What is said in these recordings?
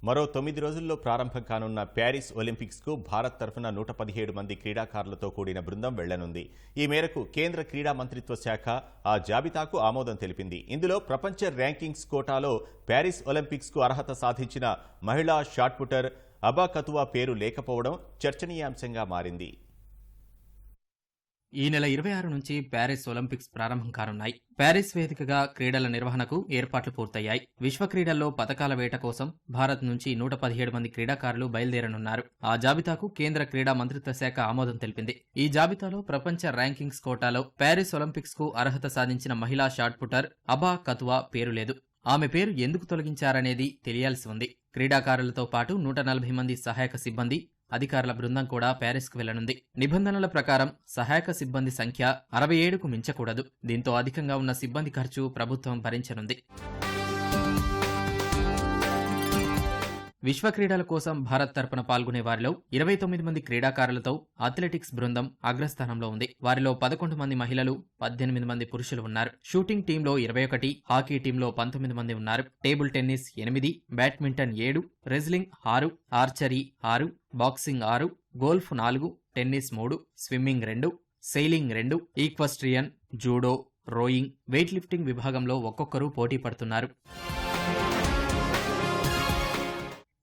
మరో 9 రోజుల్లో ప్రారంభం కానున్న ప్యారిస్ ఒలింపిక్స్కు భారత్ తరఫున 117 మంది క్రీడాకారులతో కూడిన బృందం వెళ్లనుంది. ఈ మేరకు కేంద్ర క్రీడా మంత్రిత్వ శాఖ ఆ జాబితాకు ఆమోదం తెలిపింది. ఇందులో ప్రపంచ ర్యాంకింగ్స్ కోటాలో ప్యారిస్ ఒలింపిక్స్కు అర్హత సాధించిన మహిళా షాట్ పుటర్ అబా కతువా పేరు లేకపోవడం చర్చనీయాంశంగా మారింది. ఈ నెల 26 నుంచి ప్యారిస్ ఒలింపిక్స్ ప్రారంభం కానున్నాయి. ప్యారిస్ వేదికగా క్రీడల నిర్వహణకు ఏర్పాట్లు పూర్తయ్యాయి. విశ్వ క్రీడల్లో పతకాల వేట కోసం భారత్ నుంచి 117 మంది క్రీడాకారులు బయలుదేరనున్నారు. ఆ జాబితాకు కేంద్ర క్రీడా మంత్రిత్వ శాఖ ఆమోదం తెలిపింది. ఈ జాబితాలో ప్రపంచ ర్యాంకింగ్స్ కోటాలో ప్యారిస్ ఒలింపిక్స్ కు అర్హత సాధించిన మహిళా షాట్ పుటర్ అబా కతువా పేరు లేదు. ఆమె పేరు ఎందుకు తొలగించారనేది తెలియాల్సి ఉంది. క్రీడాకారులతో పాటు 140 మంది సహాయక సిబ్బంది, అధికారుల బృందం కూడా ప్యారిస్కు వెళ్లనుంది. నిబంధనల ప్రకారం సహాయక సిబ్బంది సంఖ్య 67కు మించకూడదు. దీంతో అధికంగా ఉన్న సిబ్బంది ఖర్చు ప్రభుత్వం భరించనుంది. విశ్వ క్రీడల కోసం భారత్ తరపున పాల్గొనే వారిలో 29 మంది క్రీడాకారులతో అథ్లెటిక్స్ బృందం అగ్రస్థానంలో ఉంది. వారిలో 11 మంది మహిళలు, 18 మంది పురుషులు ఉన్నారు. షూటింగ్ టీంలో 21, హాకీ టీంలో 19 మంది ఉన్నారు. Table tennis 8, badminton 7, wrestling 6, archery 6, boxing 6, golf 4, tennis 3, swimming 2, sailing 2, equestrian, judo, rowing, weightlifting విభాగంలో ఒక్కొక్కరు పోటీ పడుతున్నారు.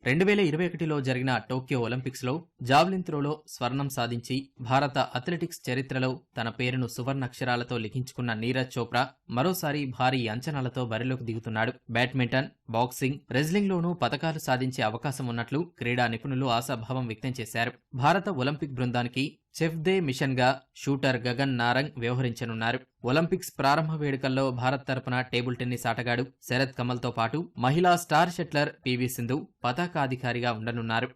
2021లో జరిగిన టోక్యో ఒలింపిక్స్లో జావ్లిన్ త్రోలో స్వర్ణం సాధించి భారత అథ్లెటిక్స్ చరిత్రలో తన పేరును సువర్ణాక్షరాలతో లిఖించుకున్న నీరజ్ చోప్రా మరోసారి భారీ అంచనాలతో బరిలోకి దిగుతున్నాడు. బ్యాడ్మింటన్, బాక్సింగ్, రెజ్లింగ్లోనూ పతకాలు సాధించే అవకాశం ఉన్నట్లు క్రీడా నిపుణులు ఆశాభావం వ్యక్తం చేశారు. భారత ఒలింపిక్ బృందానికి చెఫ్ దే మిషన్ గా షూటర్ గగన్ నారంగ్ వ్యవహరించనున్నారు. ఒలింపిక్స్ ప్రారంభ వేడుకల్లో భారత్ తరపున టేబుల్ టెన్నిస్ ఆటగాడు శరత్ కమల్తో పాటు మహిళా స్టార్ షట్లర్ పివి సింధు పతాకాధికారిగా ఉండనున్నారు.